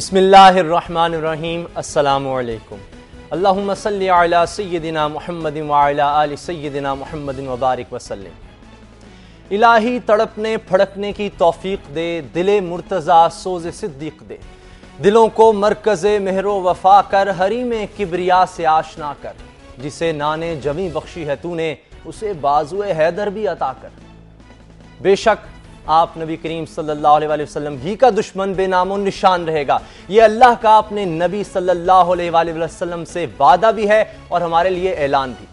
بسم اللہ الرحمن الرحیم۔ السلام علیکم۔ اللہم صلی علی سیدنا محمد وعلی آل سیدنا محمد وبارک وسلم۔ الہی تڑپنے پھڑکنے کی توفیق دے، دل مرتضیٰ سوز صدیق دے، دلوں کو مرکز مہر و وفا کر، حریم کبریا سے آشنا کر، جسے نانے جویں بخشی ہے تو نے، اسے بازو حیدر بھی عطا کر۔ بے شک آپ نبی کریم صلی اللہ علیہ وآلہ وسلم ہی کا دشمن بے نام و نشان رہے گا، یہ اللہ کا اپنے نبی صلی اللہ علیہ وآلہ وسلم سے وعدہ بھی ہے اور ہمارے لیے اعلان بھی۔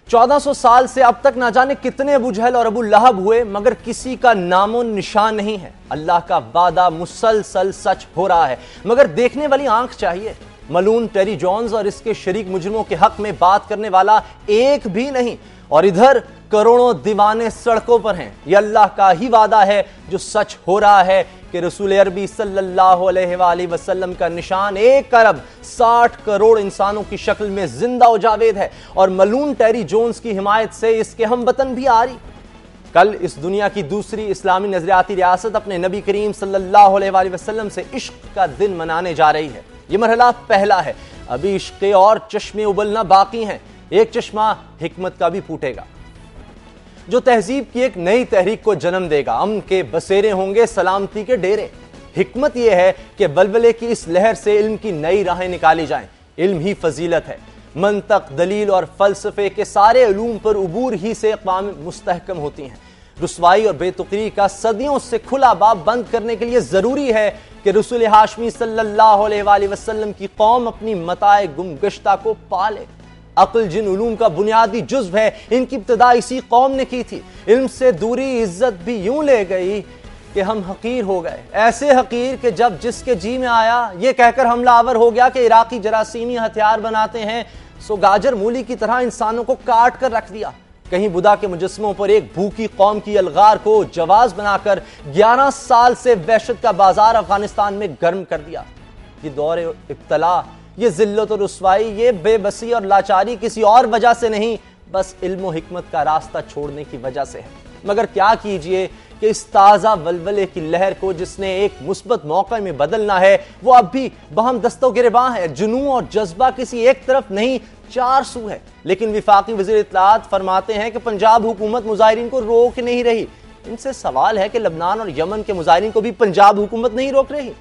1400 سال سے اب تک نہ جانے کتنے ابو جہل اور ابو لہب ہوئے، مگر کسی کا نام و نشان نہیں ہے۔ اللہ کا وعدہ مسلسل سچ ہو رہا ہے، مگر دیکھنے والی آنکھ چاہیے۔ ملون ٹیری جونز اور اس کے شریک مجرموں کے حق میں بات کرنے والا ایک بھی نہیں، اور ادھر کروڑوں دیوانے سڑکوں پر ہیں۔ یہ اللہ کا ہی وعدہ ہے جو سچ ہو رہا ہے کہ رسول عربی صلی اللہ علیہ وآلہ وسلم کا نشان 1 ارب 60 کروڑ انسانوں کی شکل میں زندہ و جاوید ہے، اور ملون ٹیری جونز کی حمایت سے اس کے ہم وطن بھی آ رہی۔ کل اس دنیا کی دوسری اسلامی نظریاتی ریاست اپنے نبی کریم صلی اللہ علیہ وآلہ وسلم سے عشق کا دن منانے جا رہی ہے۔ یہ مرحلہ پہلا ہے، ابھی عشق اور چشمے ابلنا باقی ہیں۔ ایک چشمہ حکمت کا بھی پھوٹے گا جو تہذیب کی ایک نئی تحریک کو جنم دے گا۔ امن کے بسیرے ہوں گے سلامتی کے ڈیرے۔ حکمت یہ ہے کہ ولولے کی اس لہر سے علم کی نئی راہیں نکالی جائیں۔ علم ہی فضیلت ہے۔ منطق، دلیل اور فلسفے کے سارے علوم پر عبور ہی سے اقوام مستحکم ہوتی ہیں۔ رسوائی اور بے تقری کا صدیوں سے کھلا باب بند کرنے کے لیے ضروری ہے کہ رسول ہاشمی صلی اللہ علیہ وآلہ وسلم کی قوم اپنی متاع گم گشتہ کو پالے۔ عقل جن علوم کا بنیادی جزو ہے، ان کی ابتدا اسی قوم نے کی تھی۔ علم سے دوری عزت بھی یوں لے گئی کہ ہم حقیر ہو گئے، ایسے حقیر کہ جب جس کے جی میں آیا یہ کہہ کر حملہ آور ہو گیا کہ عراقی جراثیمی ہتھیار بناتے ہیں، سو گاجر مولی کی طرح انسانوں کو کاٹ کر رکھ دیا۔ کہیں بدھا کے مجسموں پر ایک بھوکی قوم کی الغار کو جواز بنا کر 11 سال سے وحشت کا بازار افغانستان میں گرم کر دیا۔ یہ دور ابتلا، یہ ذلت و رسوائی، یہ بے بسی اور لاچاری کسی اور وجہ سے نہیں، بس علم و حکمت کا راستہ چھوڑنے کی وجہ سے ہے۔ مگر کیا کیجئے کہ اس تازہ ولولے کی لہر کو جس نے ایک مثبت موقع میں بدلنا ہے، وہ اب بھی بہم دست و گریباں ہے۔ جنون اور جذبہ کسی ایک طرف نہیں، 4 سو ہے۔ لیکن وفاقی وزیر اطلاعات فرماتے ہیں کہ پنجاب حکومت مظاہرین کو روک نہیں رہی۔ ان سے سوال ہے کہ لبنان اور یمن کے مظاہرین کو بھی پنجاب حکومت نہیں روک رہی؟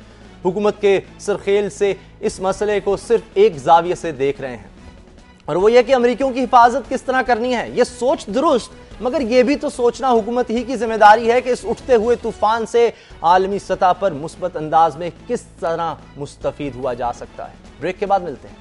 حکومت کے سرخیل سے اس مسئلے کو صرف ایک زاویے سے دیکھ رہے ہیں، اور وہ یہ کہ امریکیوں کی حفاظت کس طرح کرنی ہے۔ یہ سوچ درست، مگر یہ بھی تو سوچنا حکومت ہی کی ذمہ داری ہے کہ اس اٹھتے ہوئے طوفان سے عالمی سطح پر مثبت انداز میں کس طرح مستفید ہوا جا سکتا ہے۔ بریک کے بعد ملتے ہیں۔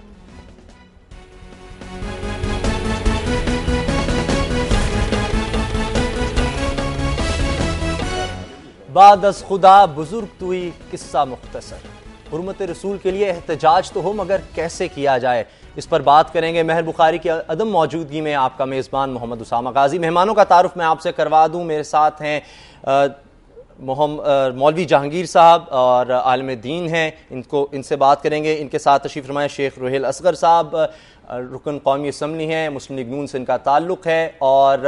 بعد از خدا بزرگ توئی قصہ مختصر۔ حرمت رسول کے لیے احتجاج تو ہو، مگر کیسے کیا جائے، اس پر بات کریں گے۔ مہر بخاری کی عدم موجودگی میں آپ کا میزبان محمد اسامہ غازی۔ مہمانوں کا تعارف میں آپ سے کروا دوں، میرے ساتھ ہیں مولوی جہانگیر صاحب اور عالم دین ہیں، ان سے بات کریں گے۔ ان کے ساتھ تشریف فرمائے شیخ روحیل اصغر صاحب، رکن قومی اسمبلی ہیں، مسلم لیگ نون سے ان کا تعلق ہے، اور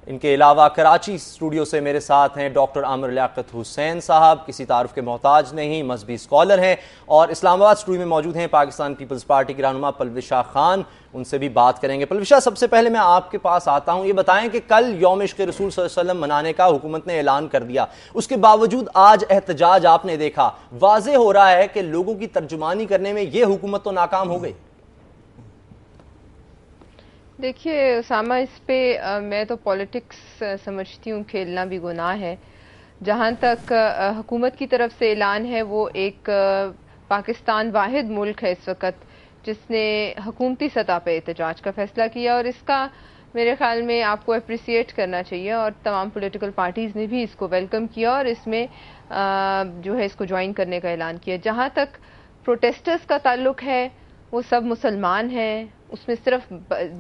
ان کے علاوہ کراچی اسٹوڈیو سے میرے ساتھ ہیں ڈاکٹر عامر لیاقت حسین صاحب، کسی تعارف کے محتاج نہیں، مذہبی اسکالر ہیں، اور اسلام آباد اسٹوڈیو میں موجود ہیں پاکستان پیپلز پارٹی کے رہنما پلوشا خان، ان سے بھی بات کریں گے۔ پلوشا، سب سے پہلے میں آپ کے پاس آتا ہوں، یہ بتائیں کہ کل یوم عشق رسول صلی اللہ علیہ وسلم منانے کا حکومت نے اعلان کر دیا، اس کے باوجود آج احتجاج آپ نے دیکھا، واضح ہو رہا ہے کہ لوگوں کی ترجمانی کرنے میں یہ حکومت تو ناکام ہو گئی۔ دیکھیے اسامہ، اس پہ میں تو پولیٹکس سمجھتی ہوں کھیلنا بھی گناہ ہے۔ جہاں تک حکومت کی طرف سے اعلان ہے، وہ ایک پاکستان واحد ملک ہے اس وقت جس نے حکومتی سطح پہ احتجاج کا فیصلہ کیا، اور اس کا میرے خیال میں آپ کو اپریسیٹ کرنا چاہیے، اور تمام پولیٹیکل پارٹیز نے بھی اس کو ویلکم کیا اور اس میں جو ہے اس کو جوائن کرنے کا اعلان کیا۔ جہاں تک پروٹیسٹرز کا تعلق ہے، وہ سب مسلمان ہیں، اس میں صرف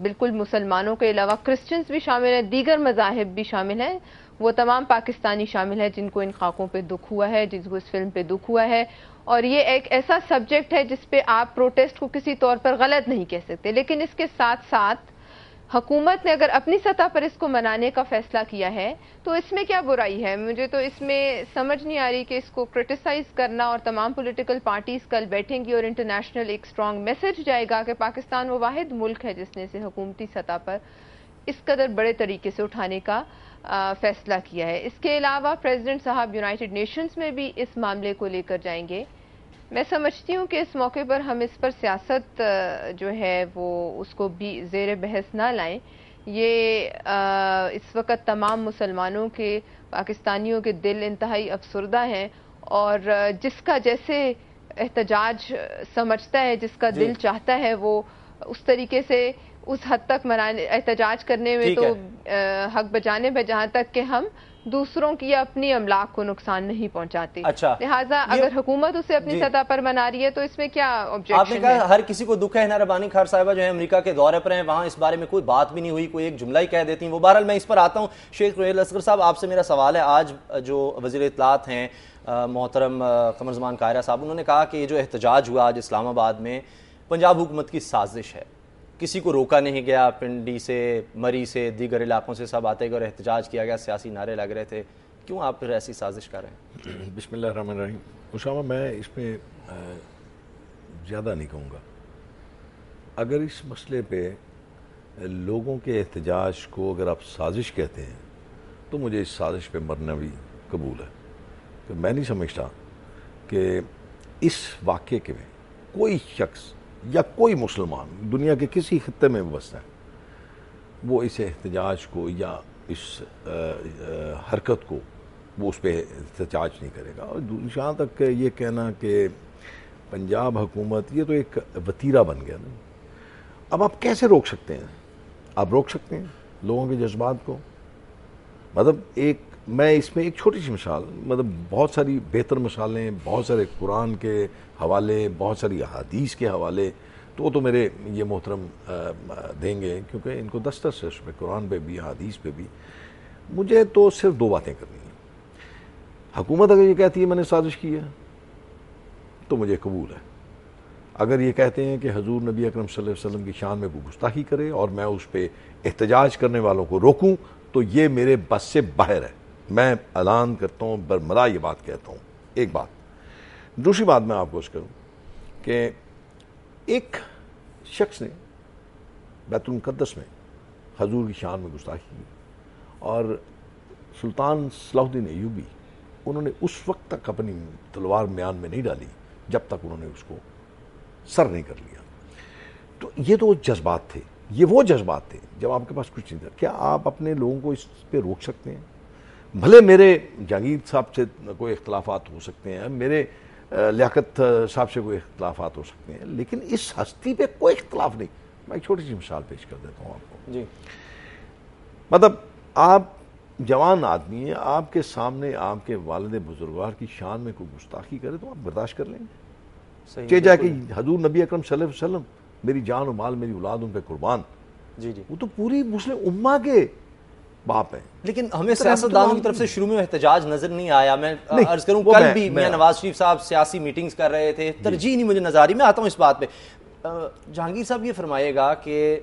بالکل مسلمانوں کے علاوہ کرسچنز بھی شامل ہیں، دیگر مذاہب بھی شامل ہیں، وہ تمام پاکستانی شامل ہیں جن کو ان خاکوں پہ دکھ ہوا ہے، جن کو اس فلم پہ دکھ ہوا ہے، اور یہ ایک ایسا سبجیکٹ ہے جس پہ آپ پروٹیسٹ کو کسی طور پر غلط نہیں کہہ سکتے۔ لیکن اس کے ساتھ ساتھ حکومت نے اگر اپنی سطح پر اس کو منانے کا فیصلہ کیا ہے تو اس میں کیا برائی ہے؟ مجھے تو اس میں سمجھ نہیں آ رہی کہ اس کو کرٹیسائز کرنا، اور تمام پولیٹیکل پارٹیز کل بیٹھیں گی اور انٹرنیشنل ایک اسٹرانگ میسج جائے گا کہ پاکستان وہ واحد ملک ہے جس نے اسے حکومتی سطح پر اس قدر بڑے طریقے سے اٹھانے کا فیصلہ کیا ہے۔ اس کے علاوہ پریزیڈنٹ صاحب یونائٹڈ نیشنز میں بھی اس معاملے کو لے کر جائیں گے۔ میں سمجھتی ہوں کہ اس موقع پر ہم اس پر سیاست جو ہے وہ اس کو بھی زیر بحث نہ لائیں۔ یہ اس وقت تمام مسلمانوں کے، پاکستانیوں کے دل انتہائی افسردہ ہیں، اور جس کا جیسے احتجاج سمجھتا ہے، جس کا دل چاہتا ہے، وہ اس طریقے سے اس حد تک احتجاج کرنے میں تو حق بجانے میں، جہاں تک کہ ہم دوسروں کی یا اپنی املاک کو نقصان نہیں پہنچاتے۔ لہٰذا اگر حکومت اسے اپنی سطح پر منا رہی ہے تو اس میں کیا آبجیکشن ہے؟ آپ نے کہا ہر کسی کو دکھ ہے، ہنا ربانی خار صاحبہ جو ہے امریکہ کے دورے پر ہیں، وہاں اس بارے میں کوئی بات بھی نہیں ہوئی، کوئی ایک جملہ ہی کہہ دیتی ہیں وہ۔ بہرحال میں اس پر آتا ہوں۔ شیخ روہیل اصغر صاحب، آپ سے میرا سوال ہے، آج جو وزیر اطلاعات ہیں محترم قمر زمان قاہرہ صاحب، انہوں نے کہا کہ یہ جو احتجاج ہوا آج اسلام آباد میں پنجاب حکومت کی سازش ہے، کسی کو روکا نہیں گیا، پنڈی سے، مری سے، دیگر علاقوں سے سب آتے گئے اور احتجاج کیا گیا، سیاسی نعرے لگ رہے تھے، کیوں آپ پھر ایسی سازش کر رہے ہیں؟ بسم اللہ الرحمن الرحیم۔ اسامہ، میں اس میں زیادہ نہیں کہوں گا۔ اگر اس مسئلے پہ لوگوں کے احتجاج کو اگر آپ سازش کہتے ہیں تو مجھے اس سازش پہ مرنا بھی قبول ہے، کہ میں نہیں سمجھتا کہ اس واقعے کے میں کوئی شخص یا کوئی مسلمان دنیا کے کسی خطے میں بستا ہے وہ اس احتجاج کو یا اس حرکت کو وہ اس پہ احتجاج نہیں کرے گا۔ اور جہاں تک یہ کہنا کہ پنجاب حکومت، یہ تو ایک وتیرہ بن گیا نا۔ اب آپ کیسے روک سکتے ہیں؟ آپ روک سکتے ہیں لوگوں کے جذبات کو؟ مطلب میں اس میں ایک چھوٹی سی مثال، مطلب بہت ساری بہتر مثالیں، بہت سارے قرآن کے حوالے، بہت ساری احادیث کے حوالے تو میرے یہ محترم دیں گے، کیونکہ ان کو دسترس ہے اس پہ، قرآن پہ بھی، احادیث پہ بھی۔ مجھے تو صرف دو باتیں کرنی ہیں۔ حکومت اگر یہ کہتی ہے میں نے سازش کی ہے تو مجھے قبول ہے۔ اگر یہ کہتے ہیں کہ حضور نبی اکرم صلی اللہ علیہ وسلم کی شان میں کوئی گستاخی کرے اور میں اس پہ احتجاج کرنے والوں کو روکوں تو یہ میرے بس سے باہر ہے۔ میں اعلان کرتا ہوں، برملا یہ بات کہتا ہوں۔ ایک بات۔ دوسری بات میں آپ کو اس کروں کہ ایک شخص نے بیت المقدس میں حضور کی شان میں گستاخی کی، اور سلطان صلاح الدین ایوبی، انہوں نے اس وقت تک اپنی تلوار میان میں نہیں ڈالی جب تک انہوں نے اس کو سر نہیں کر لیا۔ تو یہ تو جذبات تھے، یہ وہ جذبات تھے جب آپ کے پاس کچھ نہیں تھا۔ کیا آپ اپنے لوگوں کو اس پہ روک سکتے ہیں؟ بھلے میرے جہانگیر صاحب سے کوئی اختلافات ہو سکتے ہیں، میرے لیاقت صاحب سے کوئی اختلافات ہو سکتے ہیں، لیکن اس ہستی پہ کوئی اختلاف نہیں۔ میں ایک چھوٹی سی مثال پیش کر دیتا ہوں آپ کو۔ جی، مطلب آپ جوان آدمی ہیں، آپ کے سامنے آپ کے والد بزرگوار کی شان میں کوئی گستاخی کرے تو آپ برداشت کر لیں گے؟ کہ جائے کہ حضور نبی اکرم صلی اللہ علیہ وسلم، میری جان و مال میری اولاد ان پہ قربان، جی جی، وہ تو پوری مسلم امہ کے باپ ہیں۔ لیکن ہمیں سیاستدانوں کی طرف سے شروع میں احتجاج نظر نہیں آیا۔ میں عرض کروں کل بھی میاں نواز شریف صاحب سیاسی میٹنگز کر رہے تھے، ترجیح نہیں مجھے نظر آ رہی۔ میں آتا ہوں اس بات پہ۔ جہانگیر صاحب یہ فرمائیے گا کہ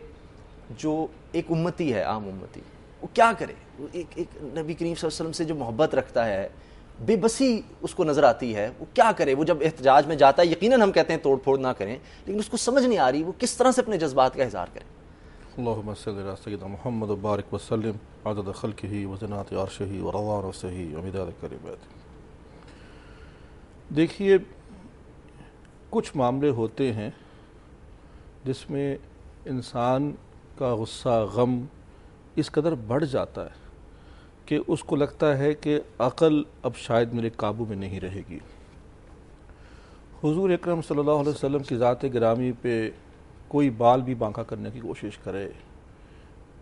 جو ایک امتی ہے، عام امتی، وہ کیا کرے؟ ایک نبی کریم صلی اللہ علیہ وسلم سے جو محبت رکھتا ہے، بے بسی اس کو نظر آتی ہے، وہ کیا کرے؟ وہ جب احتجاج میں جاتا ہے، یقیناً ہم کہتے ہیں توڑ پھوڑ نہ کریں، لیکن اس کو سمجھ نہیں آ رہی وہ کس طرح سے اپنے جذبات کا اظہار کرے۔ اللہم صلی علی سیدنا محمد وبارک وسلم عدد خلقہ وزنات عرشہ ورضا نفسہ ومداد کلماتہ۔ دیکھیے، کچھ معاملے ہوتے ہیں جس میں انسان کا غصہ، غم اس قدر بڑھ جاتا ہے کہ اس کو لگتا ہے کہ عقل اب شاید میرے قابو میں نہیں رہے گی۔ حضور اکرم صلی اللہ علیہ وسلم کی ذات گرامی پہ کوئی بال بھی بانکا کرنے کی کوشش کرے،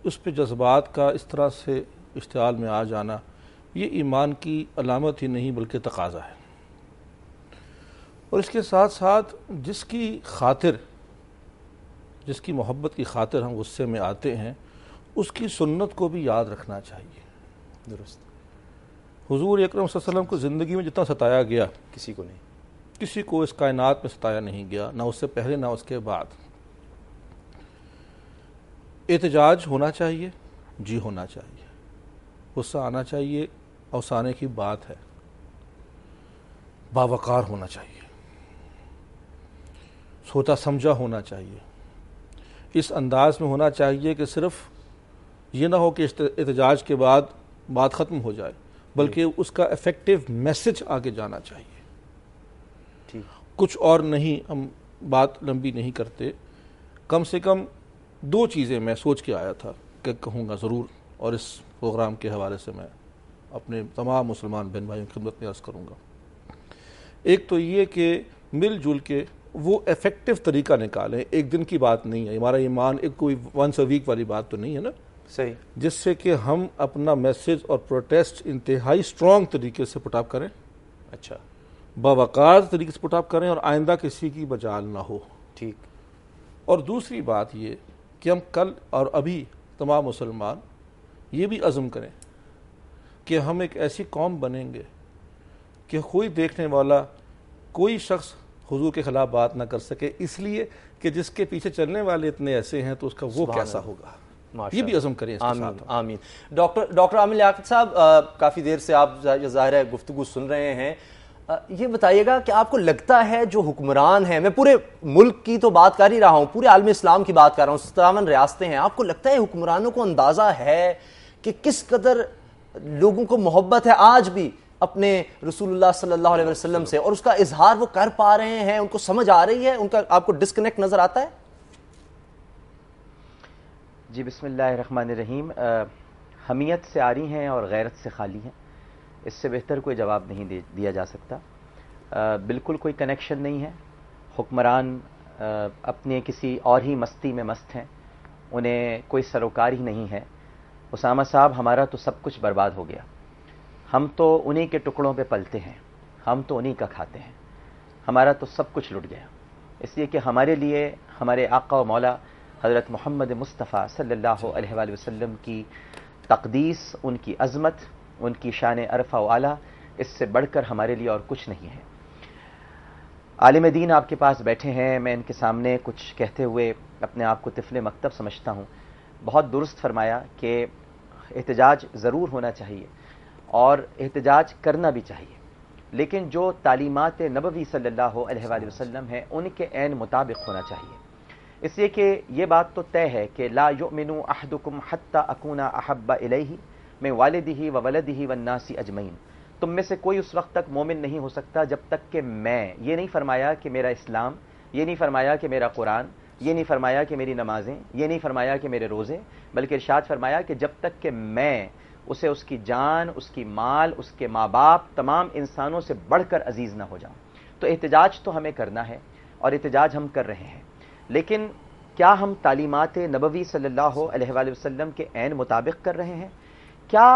اس پہ جذبات کا اس طرح سے اشتعال میں آ جانا، یہ ایمان کی علامت ہی نہیں بلکہ تقاضا ہے۔ اور اس کے ساتھ ساتھ جس کی خاطر، جس کی محبت کی خاطر ہم غصے میں آتے ہیں، اس کی سنت کو بھی یاد رکھنا چاہیے۔ درست۔ حضور اکرم صلی اللہ علیہ وسلم کو زندگی میں جتنا ستایا گیا، کسی کو نہیں، کسی کو اس کائنات میں ستایا نہیں گیا، نہ اس سے پہلے نہ اس کے بعد۔ احتجاج ہونا چاہیے، جی ہونا چاہیے، غصہ آنا چاہیے، اوسانے کی بات ہے، باوقار ہونا چاہیے، سوچا سمجھا ہونا چاہیے، اس انداز میں ہونا چاہیے کہ صرف یہ نہ ہو کہ احتجاج کے بعد بات ختم ہو جائے، بلکہ اس کا افیکٹو میسج آگے جانا چاہیے۔ کچھ اور نہیں، ہم بات لمبی نہیں کرتے، کم سے کم 2 چیزیں میں سوچ کے آیا تھا کہ کہوں گا ضرور، اور اس پروگرام کے حوالے سے میں اپنے تمام مسلمان بہن بھائیوں کی خدمت میں عرض کروں گا۔ ایک تو یہ کہ مل جل کے وہ افیکٹو طریقہ نکالیں، ایک دن کی بات نہیں ہے، ہمارا ایمان ایک کوئی ونس اے ویک والی بات تو نہیں ہے نا، صحیح، جس سے کہ ہم اپنا میسج اور پروٹیسٹ انتہائی سٹرونگ طریقے سے پٹ اپ کریں، اچھا، باوقار طریقے سے پٹ اپ کریں، اور آئندہ کسی کی مجال نہ ہو۔ ٹھیک۔ اور دوسری بات یہ کہ ہم کل اور ابھی تمام مسلمان یہ بھی عزم کریں کہ ہم ایک ایسی قوم بنیں گے کہ کوئی دیکھنے والا، کوئی شخص حضور کے خلاف بات نہ کر سکے، اس لیے کہ جس کے پیچھے چلنے والے اتنے ایسے ہیں تو اس کا وہ کیسا ہوگا، یہ بھی عزم کریں اس کے ساتھ۔ آمین۔ ڈاکٹر عامر لیاقت صاحب، کافی دیر سے آپ ظاہر ہے گفتگو سن رہے ہیں، یہ بتائیے گا کہ آپ کو لگتا ہے جو حکمران ہیں، میں پورے ملک کی تو بات کر ہی رہا ہوں، پورے عالم اسلام کی بات کر رہا ہوں، 57 ریاستیں ہیں، آپ کو لگتا ہے حکمرانوں کو اندازہ ہے کہ کس قدر لوگوں کو محبت ہے آج بھی اپنے رسول اللہ صلی اللہ علیہ وسلم سے، اور اس کا اظہار وہ کر پا رہے ہیں، ان کو سمجھ آ رہی ہے، ان کا آپ کو ڈسکنیکٹ نظر آتا ہے؟ جی بسم اللہ الرحمن الرحیم۔ حمیت سے عاری ہیں اور غیرت سے خالی ہیں، اس سے بہتر کوئی جواب نہیں دیا جا سکتا۔ بالکل کوئی کنیکشن نہیں ہے، حکمران اپنے کسی اور ہی مستی میں مست ہیں، انہیں کوئی سروکار ہی نہیں ہے۔ اسامہ صاحب، ہمارا تو سب کچھ برباد ہو گیا، ہم تو انہی کے ٹکڑوں پہ پلتے ہیں، ہم تو انہی کا کھاتے ہیں، ہمارا تو سب کچھ لٹ گیا، اس لیے کہ ہمارے لیے ہمارے آقا و مولا حضرت محمد مصطفیٰ صلی اللہ علیہ وآلہ وسلم کی تقدیس، ان کی عظمت، ان کی شان عرفہ و اعلیٰ، اس سے بڑھ کر ہمارے لیے اور کچھ نہیں ہے۔ عالم دین آپ کے پاس بیٹھے ہیں، میں ان کے سامنے کچھ کہتے ہوئے اپنے آپ کو طفل مکتب سمجھتا ہوں۔ بہت درست فرمایا کہ احتجاج ضرور ہونا چاہیے اور احتجاج کرنا بھی چاہیے، لیکن جو تعلیمات نبوی صلی اللہ علیہ وآلہ وسلم ہیں ان کے عین مطابق ہونا چاہیے، اس لیے کہ یہ بات تو طے ہے کہ لا یؤمن احدکم حتی اکون احب الیہ من والدہ وولدہ والناس اجمعین، تم میں سے کوئی اس وقت تک مومن نہیں ہو سکتا جب تک کہ میں، یہ نہیں فرمایا کہ میرا اسلام، یہ نہیں فرمایا کہ میرا قرآن، یہ نہیں فرمایا کہ میری نمازیں، یہ نہیں فرمایا کہ میرے روزے، بلکہ ارشاد فرمایا کہ جب تک کہ میں اسے اس کی جان، اس کی مال، اس کے ماں باپ، تمام انسانوں سے بڑھ کر عزیز نہ ہو جاؤں۔ تو احتجاج تو ہمیں کرنا ہے اور احتجاج ہم کر رہے ہیں، لیکن کیا ہم تعلیمات نبوی صلی اللہ علیہ وآلہ وسلم کے عین مطابق کر رہے ہیں؟ کیا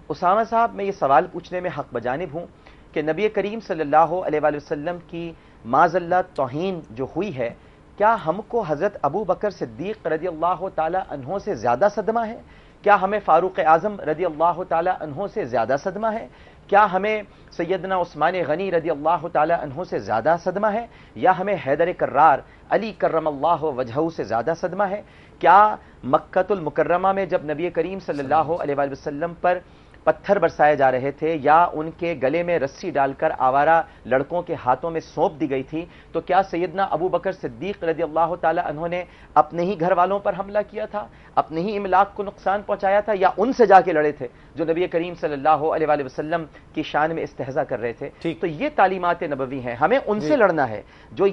اسامہ صاحب، میں یہ سوال پوچھنے میں حق بجانب ہوں کہ نبی کریم صلی اللہ علیہ وآلہ وسلم کی معاذ اللہ توہین جو ہوئی ہے، کیا ہم کو حضرت ابو بکر صدیق رضی اللہ تعالی عنہ سے زیادہ صدمہ ہے؟ کیا ہمیں فاروق اعظم رضی اللہ تعالی عنہ سے زیادہ صدمہ ہے؟ کیا ہمیں سیدنا عثمان غنی رضی اللہ تعالی عنہ سے زیادہ صدمہ ہے؟ یا ہمیں حیدر کرار علی کرم اللہ وجہہ سے زیادہ صدمہ ہے؟ کیا مکۃ المکرمہ میں جب نبی کریم صلی اللہ علیہ وآلہ وسلم پر پتھر برسائے جا رہے تھے یا ان کے گلے میں رسی ڈال کر آوارہ لڑکوں کے ہاتھوں میں سونپ دی گئی تھی، تو کیا سیدنا ابو بکر صدیق رضی اللہ تعالی عنہ نے اپنے ہی گھر والوں پر حملہ کیا تھا، اپنے ہی املاک کو نقصان پہنچایا تھا، یا ان سے جا کے لڑے تھے جو نبی کریم صلی اللہ علیہ وآلہ وسلم کی شان میں استہزاء کر رہے تھے؟ تو یہ تعلیمات نبوی ہیں، ہمیں ان سے لڑنا ہے جو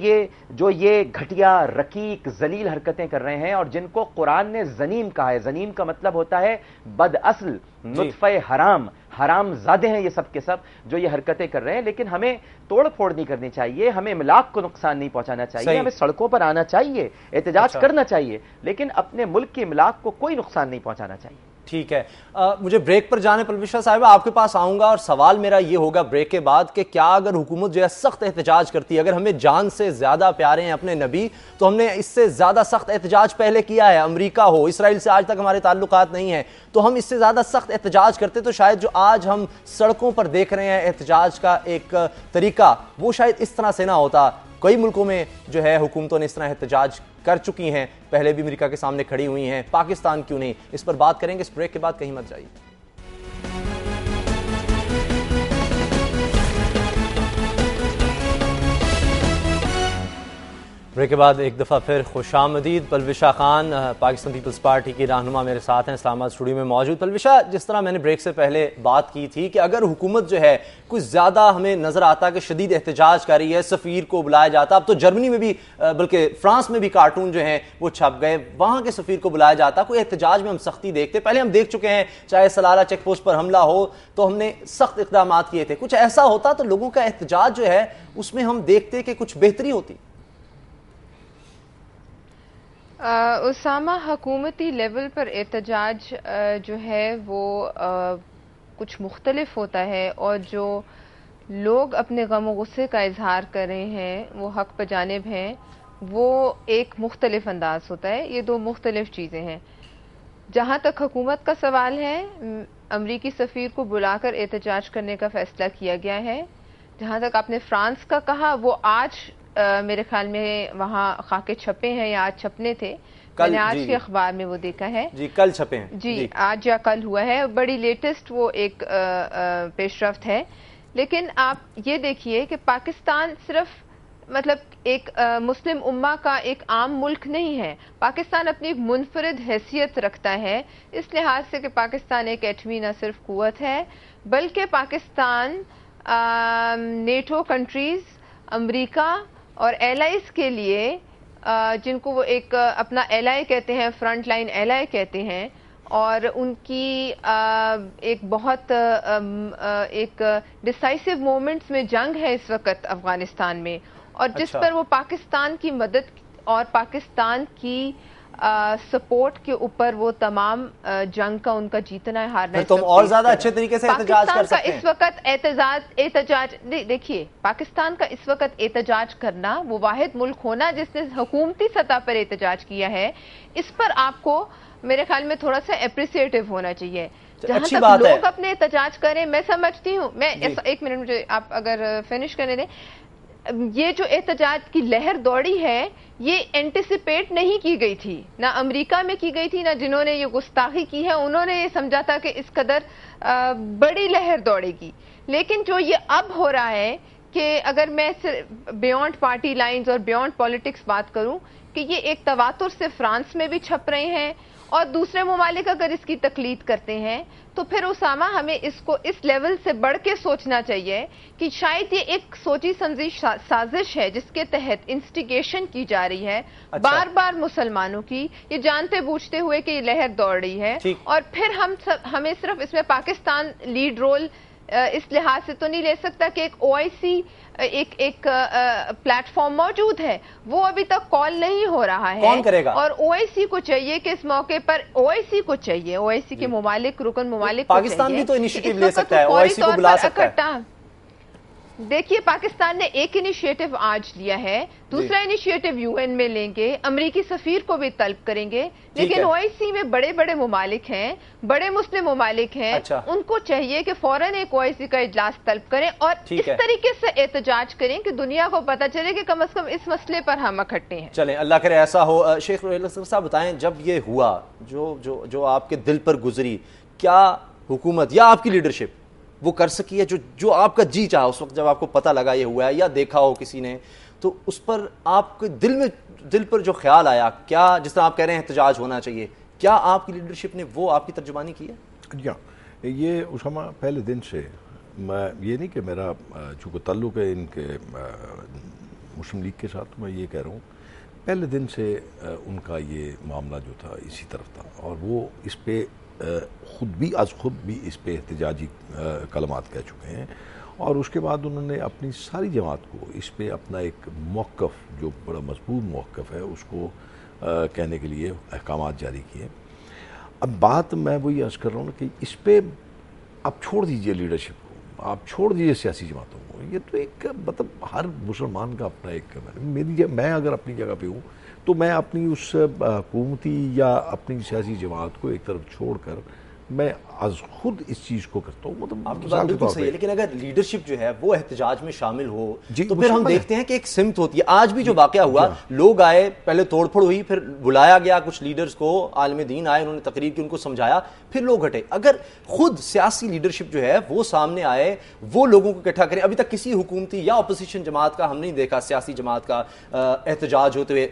یہ گھٹیا، رقیق، ذلیل حرکتیں کر رہے ہیں، اور جن کو قرآن نے زنیم کہا ہے۔ زنیم کا مطلب ہوتا ہے بد اصل، نطفہ حرام، حرام زادے ہیں یہ سب کے سب جو یہ حرکتیں کر رہے ہیں۔ لیکن ہمیں توڑ پھوڑ نہیں کرنی چاہیے، ہمیں املاک کو نقصان نہیں پہنچانا چاہیے، ہمیں سڑکوں پر آنا چاہیے، احتجاج کرنا چاہیے، لیکن اپنے ملک کے املاک کو کوئی نقصان نہیں پہنچانا چاہیے۔ ٹھیک ہے، مجھے بریک پر جانے پرویز شاہ صاحبہ آپ کے پاس آؤں گا، اور سوال میرا یہ ہوگا بریک کے بعد کہ کیا اگر حکومت جو ہے سخت احتجاج کرتی ہے، اگر ہمیں جان سے زیادہ پیارے ہیں اپنے نبی، تو ہم نے اس سے زیادہ سخت احتجاج پہلے کیا ہے، امریکہ ہو، اسرائیل سے آج تک ہمارے تعلقات نہیں ہیں، تو ہم اس سے زیادہ سخت احتجاج کرتے تو شاید جو آج ہم سڑکوں پر دیکھ رہے ہیں احتجاج کا ایک طریقہ، وہ شاید اس طرح سے نہ ہوتا۔ کئی ملکوں میں جو ہے حکومتوں نے اس طرح احتجاج کر چکی ہیں, پہلے بھی امریکہ کے سامنے کھڑی ہوئی ہیں, پاکستان کیوں نہیں؟ اس پر بات کریں گے اس بریک کے بعد, کہیں مت جائیے. بریک کے بعد ایک دفعہ پھر خوش آمدید. پلوشا خان پاکستان پیپلز پارٹی کی رہنما میرے ساتھ ہیں, اسلام آباد اسٹوڈیو میں موجود. پلوشا, جس طرح میں نے بریک سے پہلے بات کی تھی کہ اگر حکومت جو ہے کچھ زیادہ ہمیں نظر آتا کہ شدید احتجاج کر رہی ہے, سفیر کو بلایا جاتا, اب تو جرمنی میں بھی بلکہ فرانس میں بھی کارٹون جو ہیں وہ چھپ گئے, وہاں کے سفیر کو بلایا جاتا, کوئی احتجاج میں ہم سختی دیکھتے. پہلے ہم دیکھ چکے ہیں, چاہے سلالہ چیک پوسٹ پر حملہ ہو تو ہم نے سخت اقدامات کیے تھے. کچھ ایسا ہوتا تو لوگوں کا احتجاج جو ہے اس میں ہم دیکھتے کہ کچھ بہتری ہوتی. اسامہ, حکومتی لیول پر احتجاج جو ہے وہ کچھ مختلف ہوتا ہے, اور جو لوگ اپنے غم و غصے کا اظہار کر رہے ہیں وہ حق بجانب ہیں, وہ ایک مختلف انداز ہوتا ہے. یہ دو مختلف چیزیں ہیں. جہاں تک حکومت کا سوال ہے, امریکی سفیر کو بلا کر احتجاج کرنے کا فیصلہ کیا گیا ہے. جہاں تک آپ نے فرانس کا کہا, وہ آج میرے خیال میں وہاں خاکے چھپے ہیں یا آج چھپنے تھے, میں نے آج کے اخبار میں وہ دیکھا ہے. جی کل چھپے ہیں. جی آج یا کل ہوا ہے, بڑی لیٹسٹ وہ ایک پیش رفت ہے. لیکن آپ یہ دیکھیے کہ پاکستان صرف مطلب ایک مسلم امہ کا ایک عام ملک نہیں ہے. پاکستان اپنی ایک منفرد حیثیت رکھتا ہے اس لحاظ سے کہ پاکستان ایک ایٹمی نہ صرف قوت ہے بلکہ پاکستان نیٹو کنٹریز, امریکہ اور ایلائز کے لیے, جن کو وہ ایک اپنا ایلائی کہتے ہیں, فرنٹ لائن ایلائی کہتے ہیں, اور ان کی ایک بہت ایک ڈسائسو مومنٹس میں جنگ ہے اس وقت افغانستان میں, اور جس پر وہ پاکستان کی مدد اور پاکستان کی سپورٹ کے اوپر وہ تمام جنگ کا ان کا جیتنا ہے, ہارنا ہے. تم اور زیادہ اچھے طریقے سے احتجاج کر سکتے ہیں. اس وقت احتجاج دیکھیے, پاکستان کا اس وقت احتجاج کرنا, وہ واحد ملک ہونا جس نے حکومتی سطح پر احتجاج کیا ہے, اس پر آپ کو میرے خیال میں تھوڑا سا اپریسیٹو ہونا چاہیے. جہاں تک لوگ اپنے احتجاج کریں, میں سمجھتی ہوں, میں ایک منٹ مجھے آپ اگر فنش کرنے دیں, یہ جو احتجاج کی لہر دوڑی ہے یہ اینٹیسپیٹ نہیں کی گئی تھی, نہ امریکہ میں کی گئی تھی, نہ جنہوں نے یہ گستاخی کی ہے انہوں نے یہ سمجھا تھا کہ اس قدر بڑی لہر دوڑے گی. لیکن جو یہ اب ہو رہا ہے کہ اگر میں بیونڈ پارٹی لائنز اور بیونڈ پالیٹکس بات کروں, کہ یہ ایک تواتر سے فرانس میں بھی چھپ رہے ہیں اور دوسرے ممالک اگر اس کی تقلید کرتے ہیں, تو پھر اسامہ ہمیں اس کو اس لیول سے بڑھ کے سوچنا چاہیے کہ شاید یہ ایک سوچی سمجھی سازش ہے جس کے تحت انسٹیگیشن کی جا رہی ہے بار بار مسلمانوں کی, یہ جانتے بوجھتے ہوئے کہ یہ لہر دوڑ رہی ہے. اور پھر ہمیں صرف اس میں پاکستان لیڈ رول اس لحاظ سے تو نہیں لے سکتا کہ ایک او آئی سی ایک پلیٹ فارم موجود ہے, وہ ابھی تک کال نہیں ہو رہا ہے. کون کرے گا؟ اور او آئی سی کو چاہیے کہ اس موقع پر او آئی سی کو چاہیے, او آئی سی کے ممالک, رکن ممالک, پاکستان بھی تو انیشیٹو لے سکتا ہے, او آئی سی کو بلا سکتا ہے. دیکھیے پاکستان نے ایک انیشیٹو آج لیا ہے, دوسرا انیشیٹو یو این میں لیں گے, امریکی سفیر کو بھی طلب کریں گے, لیکن او آئی سی میں بڑے بڑے ممالک ہیں, بڑے مسلم ممالک ہیں, ان کو چاہیے کہ فوراً ایک او آئی سی کا اجلاس طلب کریں اور اس طریقے سے احتجاج کریں کہ دنیا کو پتہ چلے کہ کم از کم اس مسئلے پر ہم اکٹھے ہیں. چلیں اللہ کرے ایسا ہو. شیخ روحیل صاحب بتائیں, جب یہ ہوا, جو آپ کے دل پر گزری, کیا حکومت یا آپ کی لیڈرشپ وہ کر سکی ہے جو آپ کا جی چاہا اس وقت جب آپ کو پتہ لگا یہ ہوا ہے یا دیکھا ہو کسی نے, تو اس پر آپ کے دل پر جو خیال آیا, کیا جس طرح آپ کہہ رہے ہیں احتجاج ہونا چاہیے, کیا آپ کی لیڈرشپ نے وہ آپ کی ترجمانی کی ہے؟ یہ اسامہ پہلے دن سے, میں یہ نہیں کہ میرا چونکہ تعلق ہے ان کے مسلم لیگ کے ساتھ, میں یہ کہہ رہا ہوں پہلے دن سے ان کا یہ معاملہ جو تھا اسی طرف تھا, اور وہ اس پہ خود بھی اس پہ احتجاجی کلمات کہہ چکے ہیں, اور اس کے بعد انہوں نے اپنی ساری جماعت کو اس پہ اپنا ایک موقف جو بڑا مضبوط موقف ہے اس کو کہنے کے لیے احکامات جاری کیے. اب بات میں وہی عرض کر رہا ہوں کہ اس پہ آپ چھوڑ دیجئے لیڈرشپ کو, آپ چھوڑ دیجئے سیاسی جماعتوں کو, یہ تو ایک مطلب ہر مسلمان کا اپنا ایک, میں اگر اپنی جگہ پہ ہوں تو میں اپنی اس حکومتی یا اپنی سیاسی جماعت کو ایک طرف چھوڑ کر میں از خود اس چیز کو کرتا ہوں. مطلب آپ کی بات بالکل صحیح ہے، لیکن اگر لیڈرشپ جو ہے وہ احتجاج میں شامل ہو تو پھر ہم دیکھتے ہیں کہ ایک سمت ہوتی ہے. آج بھی جو واقعہ ہوا، لوگ آئے، پہلے توڑ پھوڑ ہوئی، پھر بلایا گیا کچھ لیڈرز کو، عالم دین آئے، انہوں نے تقریر کی، ان کو سمجھایا، پھر لوگ ہٹے. اگر خود سیاسی لیڈرشپ جو ہے وہ سامنے آئے، وہ لوگوں کو اکٹھا کرے. ابھی تک کسی حکومتی یا اپوزیشن جماعت کا ہم نہیں دیکھا، سیاسی جماعت کا احتجاج ہوتے ہوئے.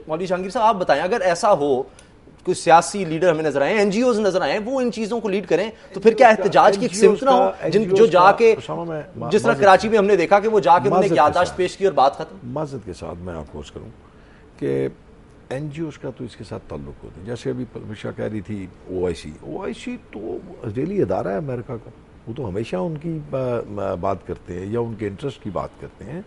مولوی جہانگیر صاحب آپ بتائیں، اگر ایسا ہو، کوئی سیاسی لیڈر ہمیں نظر آئے، این جی اوز نظر آئے، وہ ان چیزوں کو لیڈ کریں، تو پھر کیا احتجاج کی ایک سمت نہ ہو جو جا کے، جس طرح کراچی میں ہم نے دیکھا کہ وہ جا کے انہوں نے ایک یادداشت پیش کی اور بات ختم. معذرت کے ساتھ میں آپ کو عرض کروں کہ این جی اوز کا تو اس کے ساتھ تعلق ہوتا ہے. جیسے ابھی پرمیشا کہہ رہی تھی او آئی سی تو ریلی ادارہ ہے امریکہ کا، وہ تو ہمیشہ ان کی بات کرتے ہیں یا ان کے انٹرسٹ کی بات کرتے ہیں.